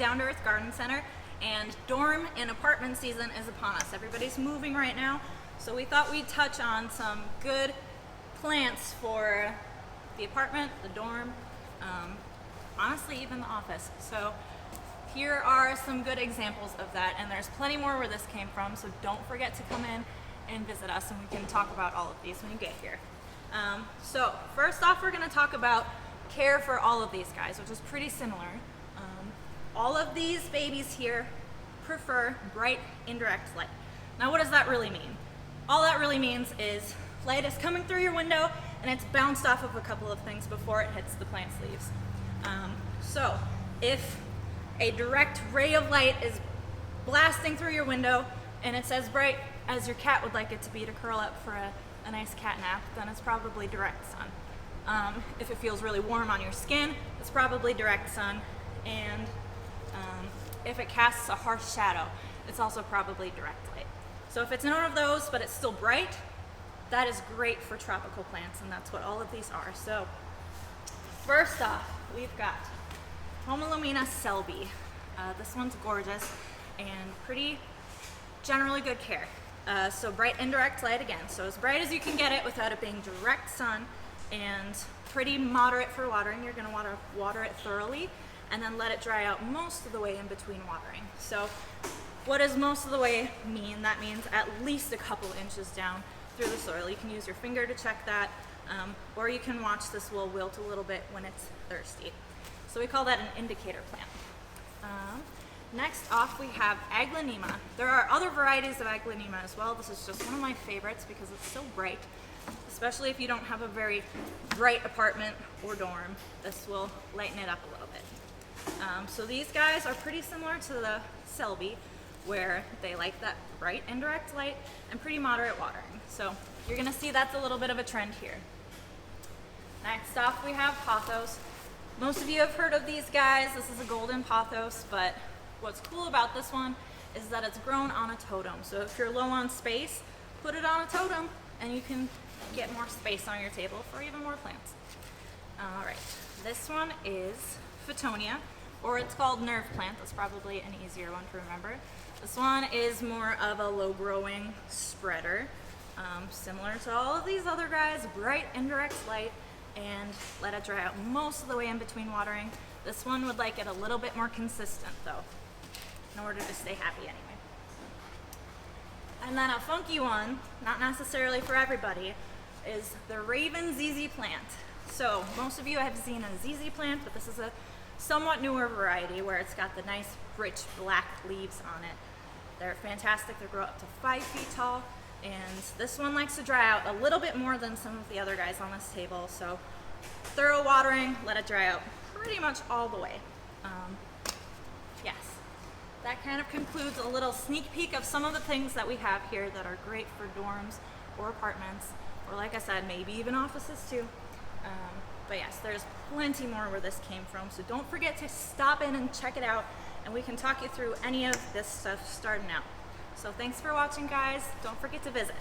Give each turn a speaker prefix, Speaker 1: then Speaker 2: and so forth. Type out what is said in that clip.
Speaker 1: Down to Earth Garden Center, and dorm and apartment season is upon us. Everybody's moving right now, so we thought we'd touch on some good plants for the apartment, the dorm, honestly even the office. So here are some good examples of that, and there's plenty more where this came from, so don't forget to come in and visit us, and we can talk about all of these when you get here. So first off, we're going to talk about care for all of these guys, which is pretty similar. All of these babies here prefer bright indirect light. Now what does that really mean? All that really means is light is coming through your window and it's bounced off of a couple of things before it hits the plant's leaves. So if a direct ray of light is blasting through your window and it's as bright as your cat would like it to be to curl up for a nice cat nap, then it's probably direct sun. If it feels really warm on your skin, it's probably direct sun. And if it casts a harsh shadow, it's also probably direct light. So if it's none of those, but it's still bright, that is great for tropical plants, and that's what all of these are. So first off, we've got Homolomina Selby. This one's gorgeous and pretty generally good care. So bright indirect light again. So as bright as you can get it without it being direct sun, and pretty moderate for watering. You're going to want to water it thoroughly and then let it dry out most of the way in between watering. So what does most of the way mean? That means at least a couple inches down through the soil. You can use your finger to check that, or you can watch this will wilt a little bit when it's thirsty. So we call that an indicator plant. Next off, we have Aglinema. There are other varieties of Aglinema as well. This is just one of my favorites because it's so bright, especially if you don't have a very bright apartment or dorm. This will lighten it up a little bit. So these guys are pretty similar to the Selby, where they like that bright indirect light and pretty moderate watering. So you're gonna see that's a little bit of a trend here. Next off, we have Pothos. Most of you have heard of these guys. This is a golden pothos, but what's cool about this one is that it's grown on a totem. So if you're low on space, put it on a totem and you can get more space on your table for even more plants. All right, this one is Photonia, or it's called nerve plant. That's probably an easier one to remember. This one is more of a low growing spreader, similar to all of these other guys, bright indirect light, and let it dry out most of the way in between watering. This one would like it a little bit more consistent though, in order to stay happy anyway. And then a funky one, not necessarily for everybody, is the Raven ZZ plant. So most of you have seen a ZZ plant, but this is a somewhat newer variety where it's got the nice rich black leaves on it. They're fantastic. They grow up to 5 feet tall, and this one likes to dry out a little bit more than some of the other guys on this table. So thorough watering, let it dry out pretty much all the way. Yes, that kind of concludes a little sneak peek of some of the things that we have here that are great for dorms or apartments, or like I said, maybe even offices too. But yes, there's plenty more where this came from, so don't forget to stop in and check it out, and we can talk you through any of this stuff starting out. So thanks for watching, guys. Don't forget to visit.